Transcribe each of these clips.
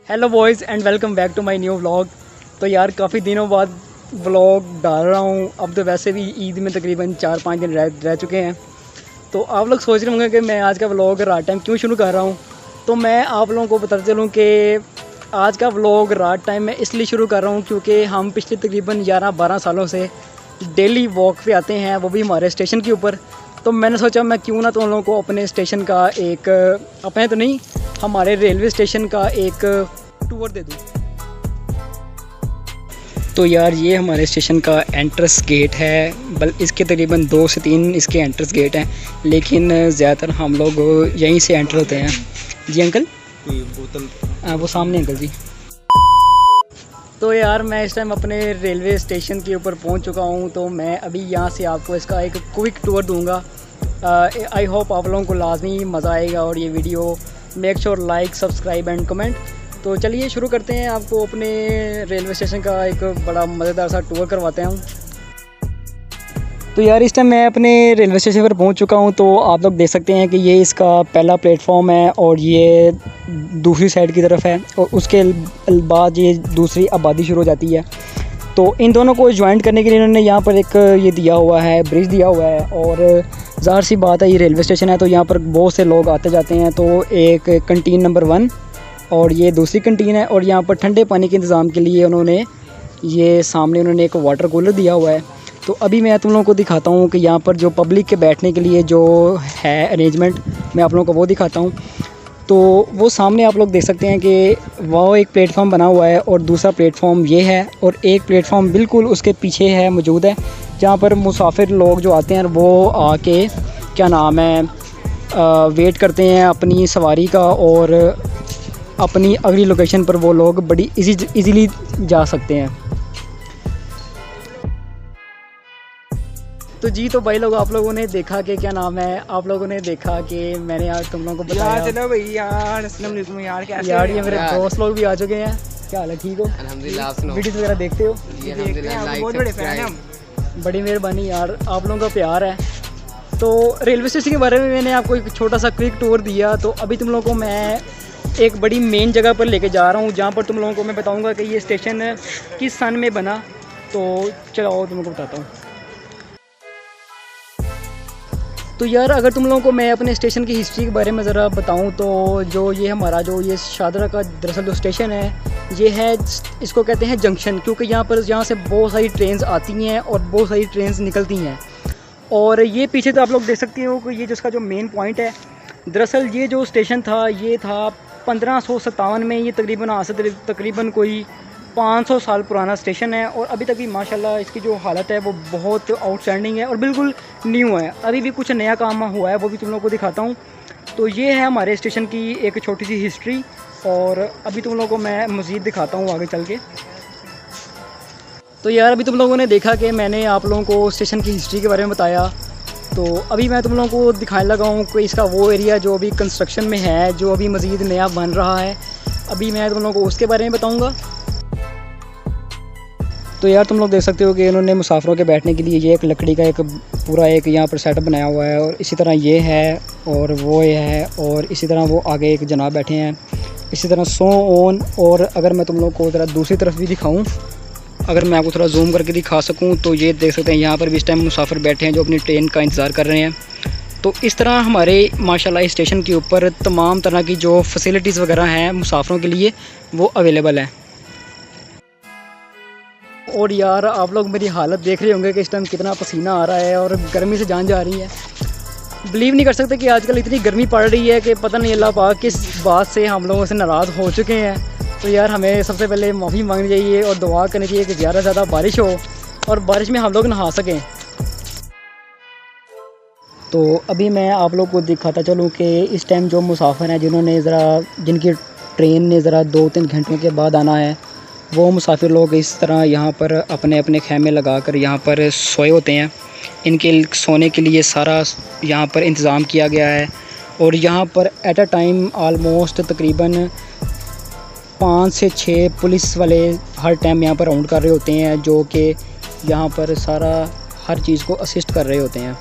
Hello boys and welcome back to my new vlog. तो यार काफ़ी दिनों बाद व्लॉग डाल रहा हूँ। अब तो वैसे भी ईद में तकरीबन 4-5 दिन रह चुके हैं। तो आप लोग सोच रहे होंगे कि मैं आज का व्लॉग रात टाइम क्यों शुरू कर रहा हूँ। तो मैं आप लोगों को बताते चलूँ कि आज का व्लॉग रात टाइम में इसलिए शुरू कर रहा हूँ क्योंकि हम पिछले तकरीबन 11-12 सालों से डेली वॉक पे आते हैं, वो भी हमारे स्टेशन के ऊपर। तो मैंने सोचा मैं क्यों ना तो उन लोगों को अपने स्टेशन का एक, अपने तो नहीं, हमारे रेलवे स्टेशन का एक टूर दे दूँ। तो यार ये हमारे स्टेशन का एंट्रेंस गेट है, इसके तकरीबन 2 से 3 इसके एंट्रेंस गेट हैं, लेकिन ज़्यादातर हम लोग यहीं से एंटर होते हैं। जी अंकल, बोतल वो सामने अंकल जी। तो यार मैं इस टाइम अपने रेलवे स्टेशन के ऊपर पहुंच चुका हूं। तो मैं अभी यहां से आपको इसका एक क्विक टूर दूंगा। आई होप आप लोगों को लाजमी मज़ा आएगा और ये video make sure like, subscribe and comment. तो चलिए शुरू करते हैं, आपको अपने रेलवे स्टेशन का एक बड़ा मज़ेदार सा टूर करवाते हैं। तो यार इस टाइम मैं अपने रेलवे स्टेशन पर पहुंच चुका हूं। तो आप लोग देख सकते हैं कि ये इसका पहला प्लेटफॉर्म है और ये दूसरी साइड की तरफ है और उसके बाद ये दूसरी आबादी शुरू हो जाती है। तो इन दोनों को ज्वाइंट करने के लिए इन्होंने यहाँ पर एक ये दिया हुआ है, ब्रिज दिया हुआ है। और ज़ाहिर सी बात है ये रेलवे स्टेशन है तो यहाँ पर बहुत से लोग आते जाते हैं। तो एक कंटीन नंबर 1 और ये दूसरी कंटीन है। और यहाँ पर ठंडे पानी के इंतज़ाम के लिए उन्होंने ये सामने उन्होंने एक वाटर कूलर दिया हुआ है। तो अभी मैं तुम लोगों को दिखाता हूँ कि यहाँ पर जो पब्लिक के बैठने के लिए जो है अरेंजमेंट, मैं आप लोगों को वो दिखाता हूँ। तो वो सामने आप लोग देख सकते हैं कि वो एक प्लेटफॉर्म बना हुआ है और दूसरा प्लेटफॉर्म ये है और एक प्लेटफॉर्म बिल्कुल उसके पीछे है मौजूद है, जहाँ पर मुसाफिर लोग जो आते हैं वो आके क्या नाम है वेट करते हैं अपनी सवारी का और अपनी अगली लोकेशन पर वो लोग बड़ी इजीली जा सकते हैं। तो जी तो भाई लोग आप लोगों ने देखा कि क्या नाम है, आप लोगों ने देखा कि मैंने आज तुम लोगों को बताया। चलो भाई यार, अस्सलाम वालेकुम यार, कैसे यार ये मेरे दोस्त लोग भी आ चुके हैं। क्या हाल है, ठीक हो? अल्हम्दुलिल्लाह। आप सुनाओ, वीडियोस वगैरह देखते हो? जी अल्हम्दुलिल्लाह, बहुत बड़े फैन हैं हम। बड़ी मेहरबानी यार, आप लोगों का प्यार है। तो रेलवे स्टेशन के बारे में मैंने आपको एक छोटा सा क्विक टूर दिया। तो अभी तुम लोगों को मैं एक बड़ी मेन जगह पर लेके जा रहा हूँ, जहाँ पर तुम लोगों को मैं बताऊँगा कि ये स्टेशन किस सन में बना। तो चलो तुम लोगों को बताता हूँ। तो यार अगर तुम लोगों को मैं अपने स्टेशन की हिस्ट्री के बारे में ज़रा बताऊं तो जो ये हमारा जो ये शाहदरा का दरअसल जो स्टेशन है ये है, इसको कहते हैं जंक्शन, क्योंकि यहाँ से बहुत सारी ट्रेन्स आती हैं और बहुत सारी ट्रेन्स निकलती हैं। और ये पीछे तो आप लोग देख सकते हो कि ये जिसका जो मेन पॉइंट है, दरअसल ये जो स्टेशन था ये था 1557 में। ये तकरीबन आज से तकरीबन कोई 500 साल पुराना स्टेशन है और अभी तक भी माशाल्लाह इसकी जो हालत है वो बहुत आउटस्टैंडिंग है और बिल्कुल न्यू है। अभी भी कुछ नया काम हुआ है, वो भी तुम लोगों को दिखाता हूँ। तो ये है हमारे स्टेशन की एक छोटी सी हिस्ट्री और अभी तुम लोगों को मैं मज़ीद दिखाता हूँ आगे चल के। तो यार अभी तुम लोगों ने देखा कि मैंने आप लोगों को स्टेशन की हिस्ट्री के बारे में बताया। तो अभी मैं तुम लोगों को दिखाने लगा हूँ कि इसका वो एरिया जो अभी कंस्ट्रक्शन में है, जो अभी मज़ीद नया बन रहा है, अभी मैं तुम लोगों को उसके बारे में बताऊँगा। तो यार तुम लोग देख सकते हो कि इन्होंने मुसाफिरों के बैठने के लिए ये एक लकड़ी का एक पूरा एक यहाँ पर सेटअप बनाया हुआ है और इसी तरह ये है और वो ये है और इसी तरह वो आगे एक जनाब बैठे हैं, इसी तरह सो ऑन। और अगर मैं तुम लोग को ज़रा दूसरी तरफ भी दिखाऊं, अगर मैं आपको थोड़ा जूम करके दिखा सकूं, तो ये देख सकते हैं यहाँ पर भी इस टाइम मुसाफिर बैठे हैं जो अपनी ट्रेन का इंतज़ार कर रहे हैं। तो इस तरह हमारे माशाल्लाह स्टेशन के ऊपर तमाम तरह की जो फैसिलिटीज़ वगैरह हैं मुसाफिरों के लिए वो अवेलेबल है। और यार आप लोग मेरी हालत देख रहे होंगे कि इस टाइम कितना पसीना आ रहा है और गर्मी से जान जा रही है। बिलीव नहीं कर सकते कि आजकल इतनी गर्मी पड़ रही है कि पता नहीं अल्लाह पाक किस बात से हम लोगों से नाराज़ हो चुके हैं। तो यार हमें सबसे पहले माफ़ी मांगनी चाहिए और दुआ करनी चाहिए कि ज़्यादा से ज़्यादा बारिश हो और बारिश में हम लोग नहा सकें। तो अभी मैं आप लोग को दिखाता चलूँ कि इस टाइम जो मुसाफिर हैं जिनकी ट्रेन ने ज़रा 2-3 घंटों के बाद आना है, वो मुसाफिर लोग इस तरह यहाँ पर अपने अपने खैमे लगाकर यहाँ पर सोए होते हैं। इनके सोने के लिए सारा यहाँ पर इंतज़ाम किया गया है और यहाँ पर एट अ टाइम आलमोस्ट तकरीबन 5 से 6 पुलिस वाले हर टाइम यहाँ पर राउंड कर रहे होते हैं, जो कि यहाँ पर सारा हर चीज़ को असिस्ट कर रहे होते हैं।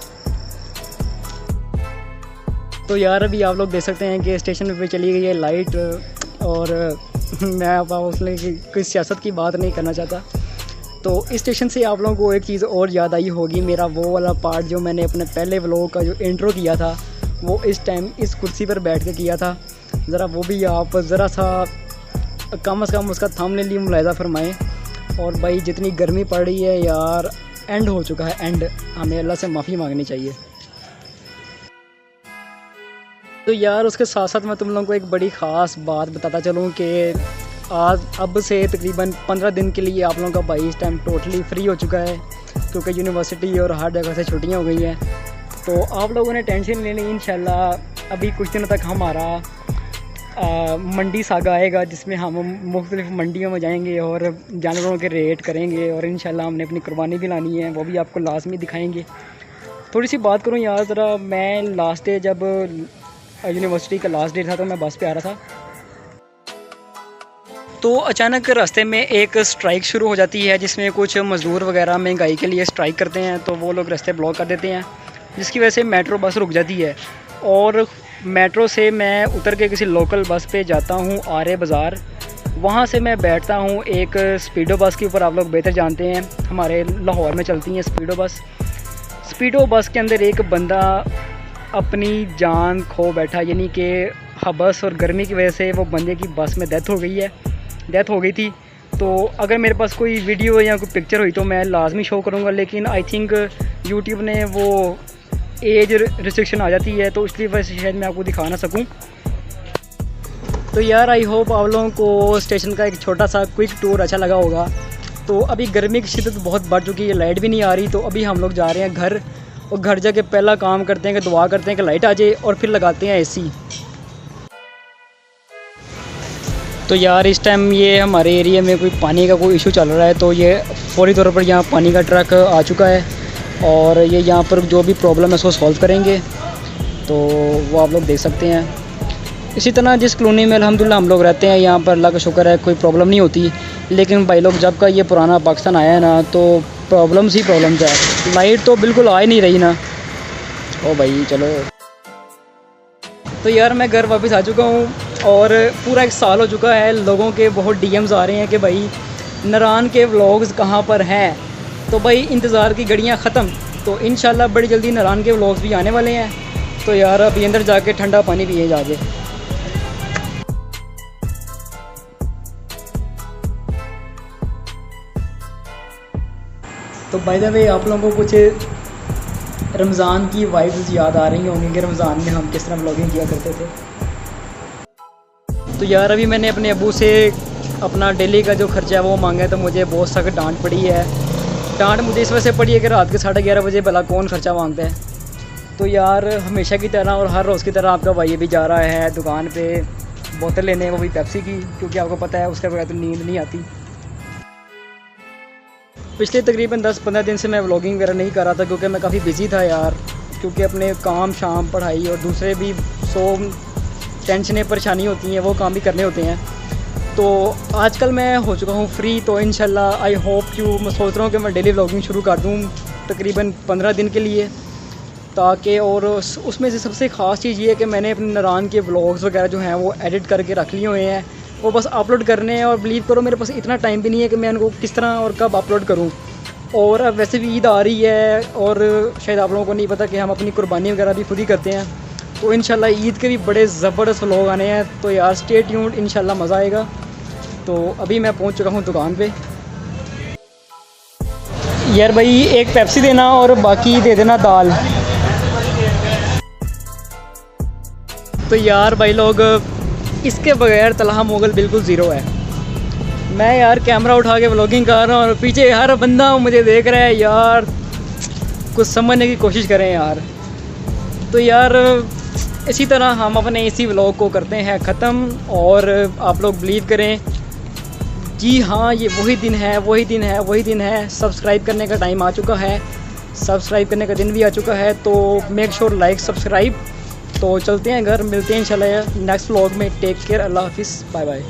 तो यार अभी आप लोग देख सकते हैं कि स्टेशन पे चली गई है लाइट और मैं अब उसने कोई सियासत की बात नहीं करना चाहता। तो इस स्टेशन से आप लोगों को एक चीज़ और याद आई होगी, मेरा वो वाला पार्ट जो मैंने अपने पहले व्लॉग का जो इंट्रो किया था वो इस टाइम इस कुर्सी पर बैठ के किया था। ज़रा वो भी आप ज़रा सा कम से कम उसका थंबनेल ही मुलाहिज़ा फरमाएँ। और भाई जितनी गर्मी पड़ रही है यार, एंड हो चुका है एंड, हमें अल्लाह से माफ़ी मांगनी चाहिए। तो यार उसके साथ साथ मैं तुम लोगों को एक बड़ी ख़ास बात बताता चलूँ कि आज अब से तकरीबन 15 दिन के लिए आप लोगों का भाई इस टाइम टोटली फ्री हो चुका है, क्योंकि यूनिवर्सिटी और हर जगह से छुट्टियां हो गई हैं। तो आप लोगों ने टेंशन नहीं लेनी, इंशाल्लाह अभी कुछ दिनों तक हमारा मंडी सागा आएगा, जिसमें हम मुख्तलिफ मंडियों में जाएंगे और जानवरों के रेट करेंगे, और इंशाल्लाह हमने अपनी कुर्बानी भी लानी है, वो भी आपको लाजमी दिखाएंगे। थोड़ी सी बात करूँ यार ज़रा, मैं लास्ट डे जब यूनिवर्सिटी का लास्ट डे था तो मैं बस पे आ रहा था, तो अचानक रास्ते में एक स्ट्राइक शुरू हो जाती है, जिसमें कुछ मज़दूर वगैरह महंगाई के लिए स्ट्राइक करते हैं। तो वो लोग रास्ते ब्लॉक कर देते हैं, जिसकी वजह से मेट्रो बस रुक जाती है। और मेट्रो से मैं उतर के किसी लोकल बस पे जाता हूँ आर्य बाज़ार, वहाँ से मैं बैठता हूँ एक स्पीडो बस के ऊपर। आप लोग बेहतर जानते हैं हमारे लाहौर में चलती हैं स्पीडो बस। स्पीडो बस के अंदर एक बंदा अपनी जान खो बैठा, यानी कि हबस और गर्मी की वजह से वो बंदे की बस में डेथ हो गई थी। तो अगर मेरे पास कोई वीडियो या कोई पिक्चर हुई तो मैं लाजमी शो करूँगा, लेकिन आई थिंक यूट्यूब ने वो एज रिस्ट्रिक्शन आ जाती है, तो इसलिए वजह से शायद मैं आपको दिखा ना सकूँ। तो यार आई होप आप लोगों को स्टेशन का एक छोटा सा क्विक टूर अच्छा लगा होगा। तो अभी गर्मी की शिद्दत बहुत बढ़ चुकी है, लाइट भी नहीं आ रही, तो अभी हम लोग जा रहे हैं घर, और घर जाके पहला काम करते हैं कि दुआ करते हैं कि लाइट आ जाए, और फिर लगाते हैं एसी। तो यार इस टाइम ये हमारे एरिया में कोई पानी का कोई इशू चल रहा है, तो ये फौरी तौर पर यहाँ पानी का ट्रक आ चुका है, और ये यहाँ पर जो भी प्रॉब्लम है उसको सॉल्व करेंगे। तो वो आप लोग देख सकते हैं। इसी तरह जिस कॉलोनी में अल्हम्दुलिल्लाह हम लोग रहते हैं, यहाँ पर अल्लाह का शुक्र है कोई प्रॉब्लम नहीं होती। लेकिन भाई लोग जब का ये पुराना पाकिस्तान आया है ना, तो प्रॉब्लम्स ही प्रॉब्लम्स है। लाइट तो बिल्कुल आ ही नहीं रही ना। ओ भाई चलो। तो यार मैं घर वापस आ चुका हूँ, और पूरा 1 साल हो चुका है। लोगों के बहुत डीएम्स आ रहे हैं कि भाई नारान के व्लॉग्स कहाँ पर हैं। तो भाई इंतज़ार की घड़ियाँ ख़त्म, तो इंशाल्लाह बड़ी जल्दी नारान के व्लॉग्स भी आने वाले हैं। तो यार अभी अंदर जाके ठंडा पानी पिए जाके। तो बाय द वे आप लोगों को कुछ रमज़ान की वाइब्स याद आ रही होंगी कि रमज़ान में हम किस तरह व्लॉगिंग किया करते थे। तो यार अभी मैंने अपने अब्बू से अपना डेली का जो खर्चा है वो मांगा है, तो मुझे बहुत सख्त डांट पड़ी है। डांट मुझे इस वजह से पड़ी है कि रात के 11:30 बजे भला कौन खर्चा मांगता है। तो यार हमेशा की तरह और हर रोज़ की तरह आपका भाई भी जा रहा है दुकान पे बोतल लेने, वो भी पेप्सी की, क्योंकि आपको पता है उसके बगैर तो नींद नहीं आती। पिछले तकरीबन 10-15 दिन से मैं व्लॉगिंग वगैरह नहीं कर रहा था, क्योंकि मैं काफ़ी बिज़ी था यार, क्योंकि अपने काम शाम पढ़ाई और दूसरे भी 100 टेंशनें परेशानी होती हैं, वो काम भी करने होते हैं। तो आजकल मैं हो चुका हूँ फ्री, तो इंशाल्लाह आई होप यू, मैं सोच रहा हूँ कि मैं डेली व्लॉगिंग शुरू कर दूँ तकरीबन 15 दिन के लिए, ताकि और उसमें से सबसे ख़ास चीज़ ये है कि मैंने अपने नारान के व्लॉग्स वगैरह जो हैं वो एडिट करके रख लिए हुए हैं, वो बस अपलोड करने हैं। और बिलीव करो मेरे पास इतना टाइम भी नहीं है कि मैं उनको किस तरह और कब अपलोड करूँ। और अब वैसे भी ईद आ रही है, और शायद आप लोगों को नहीं पता कि हम अपनी कुर्बानी वगैरह भी खुद ही करते हैं। तो इंशाल्लाह ईद के भी बड़े ज़बरदस्त व्लॉग आने हैं, तो यार स्टे ट्यून्ड, इंशाल्लाह मज़ा आएगा। तो अभी मैं पहुंच चुका हूं दुकान पे। यार भाई एक पेप्सी देना और बाकी दे देना दाल। तो यार भाई लोग इसके बगैर तलहा मोगल बिल्कुल ज़ीरो है। मैं यार कैमरा उठा के व्लॉगिंग कर रहा हूँ और पीछे हर बंदा मुझे देख रहा है यार, कुछ समझने की कोशिश करें यार। तो यार इसी तरह हम अपने इसी व्लॉग को करते हैं ख़त्म, और आप लोग बिलीव करें, जी हाँ ये वही दिन है। सब्सक्राइब करने का टाइम आ चुका है, सब्सक्राइब करने का दिन भी आ चुका है। तो मेक श्योर लाइक सब्सक्राइब। तो चलते हैं घर, मिलते हैं इंशाल्लाह नेक्स्ट व्लॉग में। टेक केयर, अल्लाह हाफिज़, बाय बाय।